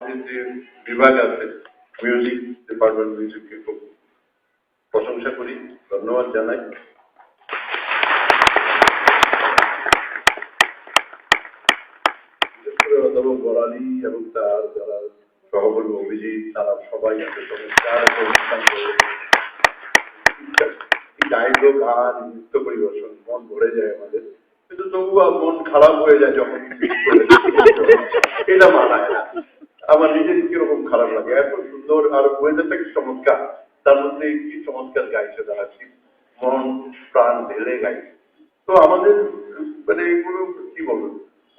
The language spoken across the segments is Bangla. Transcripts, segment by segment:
যে বিভাগ আছে মিউজিক ডিপার্টমেন্ট, মিউজিককে খুব প্রশংসা করি, ধন্যবাদ জানাই। বিশেষ করে অধ্যাপক বরালি এবং তার যারা সহকর্মী অভিজিৎ, তারা সবাই এত চমৎকার একটা অনুষ্ঠান করে, গাইড গান নৃত্য পরিবেশন, মন ভরে যায় আমাদের। কিন্তু তবুও মন খারাপ হয়ে যায় যখন এটা মানায় না। আমার নিজের কিরকম খারাপ লাগে, এত সুন্দর আর ওয়েদারটা কি চমৎকার, তার মধ্যে কি চমৎকার গাইছে তারা, মন প্রাণ ঢেলে গাইছে। তো আমাদের মানে এগুলো কি বলবো,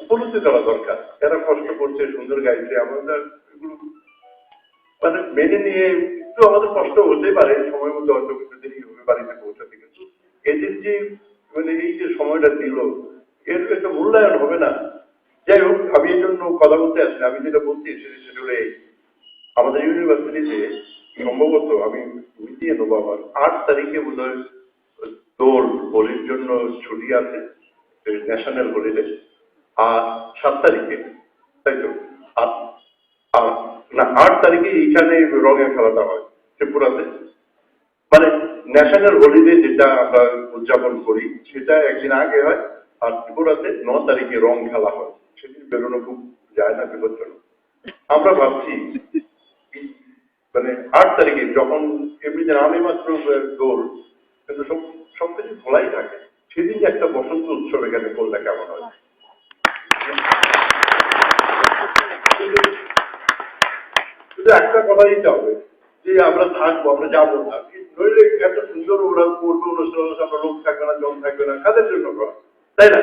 উপলব্ধি করা দরকার, এরা কষ্ট করছে, সুন্দর গাইছে, আমরা এগুলো মানে মেনে নিয়ে, একটু আমাদের কষ্ট হতে পারে সময় মতো, অন্য কিছু দেরি হবে বাড়িতে পৌঁছাতে, কিন্তু এদের যে মানে এই যে সময়টা দিল, এর একটা মূল্যায়ন হবে না। যাই হোক, আমি এই জন্য কথা বলতে আসি, আমি যেটা বলতে এসেছি সেটা হলে আমাদের ইউনিভার্সিটিতে সম্ভবত, আমি মিটিয়ে নেবো, আমার 8 তারিখে বোধ হয় দোল হোলির জন্য ছুটি আছে, ন্যাশনাল হলিডে, আর 7 তারিখে, তাই তো, না 8 তারিখে এইখানে রঙের খেলাটা হয় ত্রিপুরাতে, মানে ন্যাশনাল হলিডে যেটা আমরা উদযাপন করি সেটা একদিন আগে হয়, আর ত্রিপুরাতে 9 তারিখে রং খেলা হয়, সেদিন বেরোনো খুব যায় না, বিপজ্জনক। আমরা ভাবছি মানে 8 তারিখে যখন এমনিতে আমি মাত্র দোল, কিন্তু সবকিছু খোলাই থাকে, সেদিন একটা বসন্ত উৎসব এখানে করলে কেমন হয়? শুধু একটা কথা দিতে হবে যে আমরা থাকবো, আমরা যাবো না, নইলে এত সুন্দর ওরা করবে অনুষ্ঠান, আমরা লোক থাকবে না, জন থাকবে না, কাদের জন্য করা, তাই না?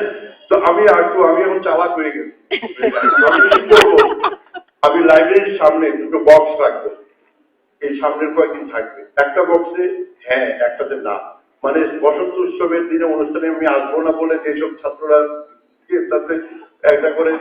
তো আমি এখন চালাক হয়ে গেছি, আমি লাইব্রেরির সামনে 2টো বক্স রাখবো, এই সামনের কয়েকদিন থাকবে, একটা বক্সে হ্যাঁ, একটাতে না, মানে বসন্ত উৎসবের দিনে অনুষ্ঠানে আমি আসবো না বলে যেসব ছাত্ররা তাতে একটা করে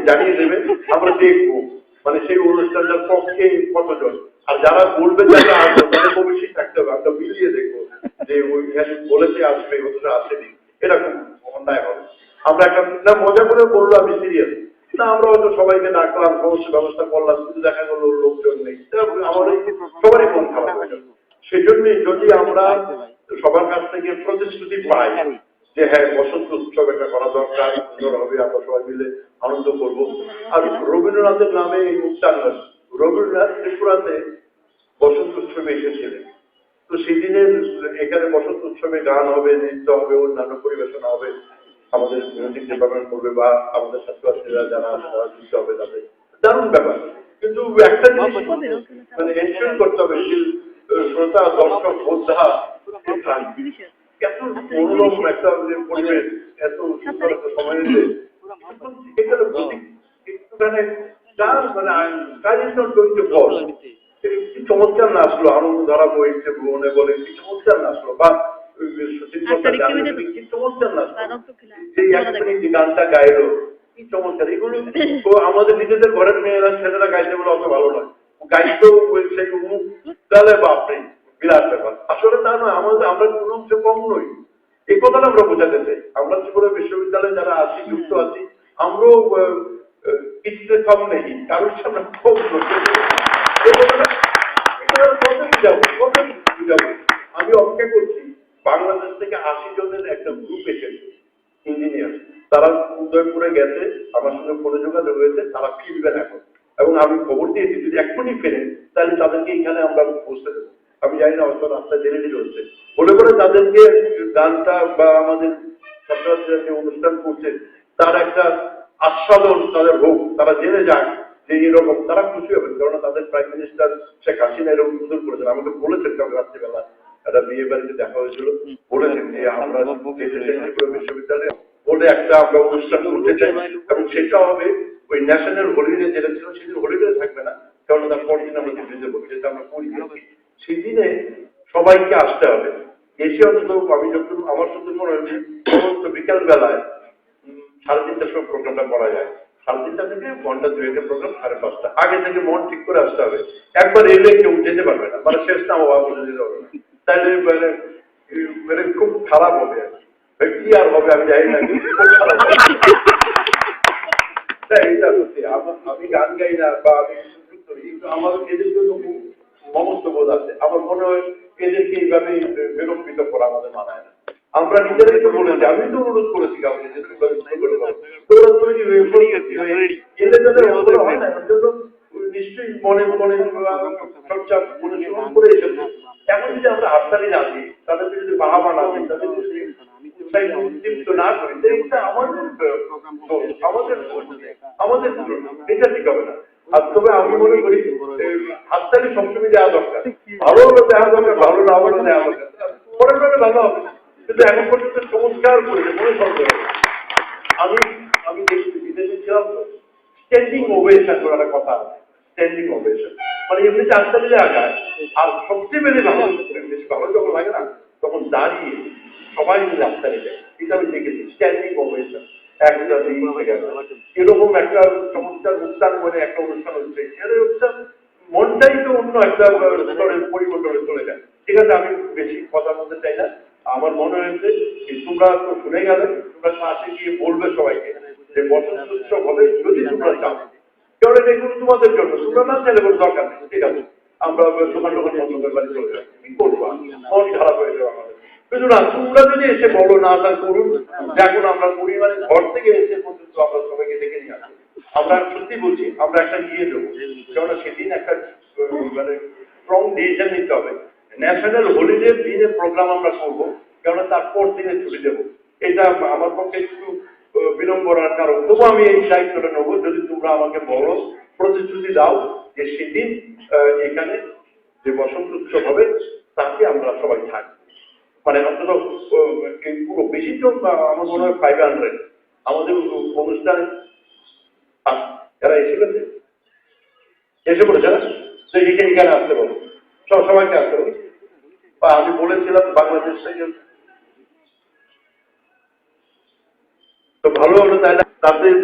জানিয়ে দেবে, আমরা দেখবো মানে সেই অনুষ্ঠানটার পক্ষে কতজন, আর যারা বলবে যারা আসবে তাদের অবশ্যই থাকতে হবে, আমরা মিলিয়ে দেখবো যে ওইখানে বলেছে আসবে, অথচ আসেনি, এরকম অন্যায় হবে। আমরা একটা না মজা করে বললো, আমি সিরিয়াস না, আমরা হয়তো সবাইকে ডাকলাম, সমস্ত ব্যবস্থা করলাম, কিন্তু দেখা গেলো লোকজন নেই, আমার সবারই মন খারাপ হয়ে যাবে। সেজন্যই যদি আমরা সবার কাছ থেকে প্রতিশ্রুতি পাই যে হ্যাঁ, বসন্ত উৎসব একটা করা দরকার, সুন্দর হবে, আমরা সবাই মিলে আনন্দ করবো। আর রবীন্দ্রনাথের নামে এই উচ্চাঙ্গন, রবীন্দ্রনাথ ত্রিপুরাতে বসন্ত উৎসবে এসেছিলেন, তো সেদিনের এখানে বসন্ত উৎসবে গান হবে, নৃত্য হবে, অন্যান্য পরিবেশনা হবে, আমাদের মিউজিক ডিপার্টমেন্ট করবে বা আমাদের ছাত্রছাত্রীরা যারা নৃত্য হবে, তাদের দারুণ ব্যাপার। কিন্তু একটা জিনিস মানে এনশিওর করতে হবে, শ্রোতা, দর্শক, বোদ্ধা, এত মনোরম একটা পরিবেশ, এত সুন্দর একটা সময় এসে একটুখানে কি চমৎকার নাচলো, আনন্দ ধারা বইছে ভুবনে বলে কি চমৎকার নাচলো, বা কি চমৎকার নাচলো, এই এখনই যে গানটা গাইলো কি চমৎকার, এগুলো তো আমাদের নিজেদের ঘরের মেয়েরা ছেলেরা গাইতে বলে অত ভালো নয়, গাইতো সেই মুখ তাহলে বাপরে বিরাট ব্যাপার। আসলে তা নয়, আমরা কোনো অংশে কম নই, এই কথাটা আমরা বোঝাতে চাই। আমরা ত্রিপুরা বিশ্ববিদ্যালয়ে যারা আছি, যুক্ত আছি, আমরাও কিছুতে কম নেই, কারোর সামনে কম বুঝাবো। আমি অপেক্ষা করছি, বাংলাদেশ থেকে 80 জনের একটা গ্রুপ এসেছে ইঞ্জিনিয়ার, তারা উদয়পুরে গেছে, আমার সঙ্গে ফোনে যোগাযোগ হয়েছে, তারা ফিরবেন এখন, এবং আমি খবর দিয়েছি যদি এখনই ফেরেন তাহলে তাদেরকে এখানে আমরা বসতে দেবো। আমি জানি না হয়তো রাস্তায় দেরি চলছে বলে বলে তাদেরকে গানটা বা আমাদের ছাত্রছাত্রীরা যে অনুষ্ঠান করছে তার একটা আস্বাদন তাদের হোক, তারা জেনে যাক যে এরকম, তারা খুশি হবেন। কারণ তাদের প্রাইম মিনিস্টার শেখ হাসিনা এরকম সুন্দর করেছেন, আমাকে বলেছেন কাল রাত্রিবেলা একটা বিয়ে বাড়িতে দেখা হয়েছিল, বলেছেন যে আমরা বিশ্ববিদ্যালয়ে বলে একটা আমরা অনুষ্ঠান করতে চাই, এবং সেটা হবে ওই ন্যাশনাল হলিডে যেটা ছিল সেদিন হলিডে থাকবে না, কারণ তার পরদিন আমরা দিল্লিতে বলি, যেটা আমরা করি, সেদিনে সবাইকে আসতে হবে। এসে অন্তত আমি যখন আমার শুধু মনে হয়েছে সমস্ত বিকাল বেলায় 3:30টার সময় প্রোগ্রামটা করা যায়, 3:30টা থেকে ঘন্টা 2-এর প্রোগ্রাম 5:30, আগে থেকে মন ঠিক করে আসতে হবে। একবার এলে কেউ যেতে পারবে না, মানে শেষ না হওয়া বলে যেতে হবে না, তাইলে মানে খুব খারাপ হবে। কি আর হবে আমি জানি না, এইটা সত্যি। আমি গান গাই না বা আমি আমার এদের জন্য খুব মমত্ব বোধ আছে। আমার মনে হয় এদেরকে এইভাবে বিলম্বিত করা আমাদের মানায় না। আমরা নিজেরাই তো বলেছি, আমি তো অনুরোধ করেছি কাউকে যে হয় না, এর জন্য নিশ্চয়ই মনে মনে চর্চা অনুশীলন করে এসেছে। এখন যদি আমরা হাততালি না দিই, তাদেরকে যদি বাহাবা না দিই, তাদের যদি উদ্দীপ্ত না করি, এটা আমাদের আমাদের এটা ঠিক হবে না। আর তবে আমি মনে করি হাততালি সবসময় দেওয়া দরকার, ভালো হলে দেওয়া দরকার, ভালো না হলে দেওয়া দরকার, পরের ভাবে ভালো হবে। কিন্তু এখন পর্যন্ত চমৎকার করেছে, মনে সন্দেহ। আমি দেখছি বিদেশে ছিলাম তো, স্ট্যান্ডিং ওভেশন করার একটা কথা আছে, স্ট্যান্ডিং ওভেশন মানে এমনিতে হাততালি দেওয়া যায়। আর সবচেয়ে বেশি ভালো যখন লাগে না, তখন দাঁড়িয়ে সবাই মিলে হাততালি দেয়। এটা আমি দেখেছি, স্ট্যান্ডিং ওভেশন। এরকম একটা চমৎকার অনুষ্ঠান মানে একটা অনুষ্ঠান হচ্ছে, এর অনুষ্ঠান মনটাই তো অন্য একটা স্তরের পরিবর্তনে চলে যায়। ঠিক আছে, আমি বেশি কথা বলতে চাই না। আমার মনে হয়েছে তোমরা তো শুনে গেলে, তোমরা ক্লাসে গিয়ে বলবে সবাইকে যে বসন্ত উৎসব হবে, যদি তোমরা চাও। কারণ এগুলো তোমাদের জন্য, তোমরা না চাইলে কোনো দরকার নেই। ঠিক আছে, আমরা দোকান বন্ধুদের বাড়ি চলে যাই, কি করবো, মন খারাপ হয়ে যাবে আমাদের। কিন্তু না, তোমরা যদি এসে বলো না তা করুন, দেখুন আমরা পরিবারে ঘর থেকে এসে পর্যন্ত আমরা সবাইকে ডেকে নিয়ে আসবো। আমরা সত্যি বলছি, আমরা একটা নিয়ে দেবো। কেননা সেদিন একটা মানে স্ট্রং ডিসিশন নিতে হবে। ন্যাশনাল হলিডে দিনে প্রোগ্রাম আমরা করবো, কেননা তারপর দিনে ছুটি দেবো। এটা আমার পক্ষে একটু বিড়ম্বনার কারণ, তবু আমি এই দায়িত্বটা নেবো। যদি তোমরা আমাকে বড় প্রতিশ্রুতি দাও যে সেদিন এখানে যে বসন্ত উৎসব হবে তাকে আমরা সবাই থাকবো, মানে অন্তত পুরো বেশি তো আমার মনে হয় 500 আমাদের অনুষ্ঠানে যারা এসে পড়েছে না, তো এখানে আসতে পারবো, সবাইকে আসতে পারবো। আমি বলেছিলাম বাংলাদেশ থেকে তো ভালো হলো, তাই তাদের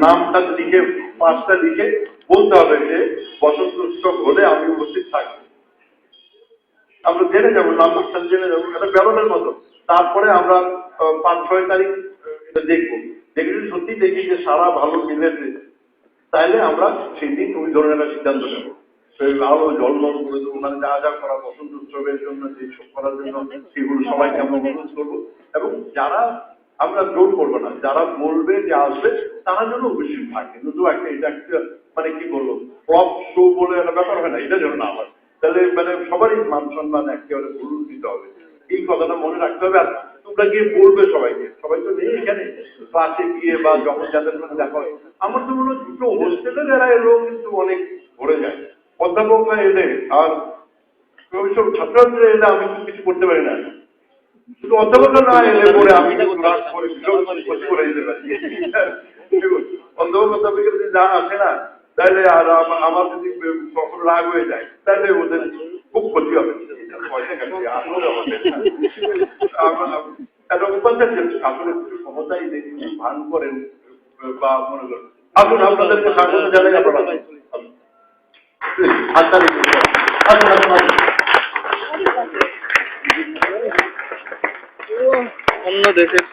নামটা লিখে 5টা লিখে বলতে হবে যে বসন্ত উৎসব হলে আমি উপস্থিত থাকবো। আমরা জেনে যাবো, নাম্বারটা জেনে যাবো, এটা বেরোনোর মতো। তারপরে আমরা 5-6 তারিখ এটা দেখবো, দেখে যদি সত্যি দেখি যে সারা ভালো মিলেছে, তাইলে আমরা সেই দিন ওই ধরনের একটা সিদ্ধান্ত নেবো। আরো জলমল করে দেবো, মানে যা যা করা বসন্ত উৎসবের জন্য যে সব করার জন্য সেগুলো সবাইকে আমরা অনুরোধ করবো। এবং যারা আমরা জোর করবো না, যারা বলবে যে আসবে তারা যেন অবশ্যই থাকে। কিন্তু একটা এটা একটা মানে কি বলবো, ফ্লপ শো বলে একটা ব্যাপার হয় না, এটা যেন না হয়। তাহলে মানে সবারই মান সম্মান একেবারে ভুল দিতে হবে, এই কথাটা মনে রাখতে হবে। আর তোমরা গিয়ে বলবে সবাইকে, সবাই তো নেই এখানে, ক্লাসে গিয়ে বা যখন যাদের সাথে দেখা হয়। আমার তো মনে হয় দুটো হোস্টেলে যারা এলো কিন্তু অনেক ভরে যায়, অধ্যাপকরা এলে আর সব ছাত্রছাত্রীরা এলে আমি কিছু করতে পারি না। শুধু অধ্যাপকরা না এলে পরে আমি করে দিতে পারি। অধ্যাপকের যদি না আসে না, তাহলে আর আমার যদি কখনো রাগ হয়ে যায়, তাহলে ওদের খুব ক্ষতি হবে। একটা উপাধ্যায় আসলে ক্ষমতাই দেখি ভান করেন বা মনে করেন। আসুন আপনাদেরকে স্বাগত জানাই। আপনারা অন্য দেশের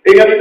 এখানে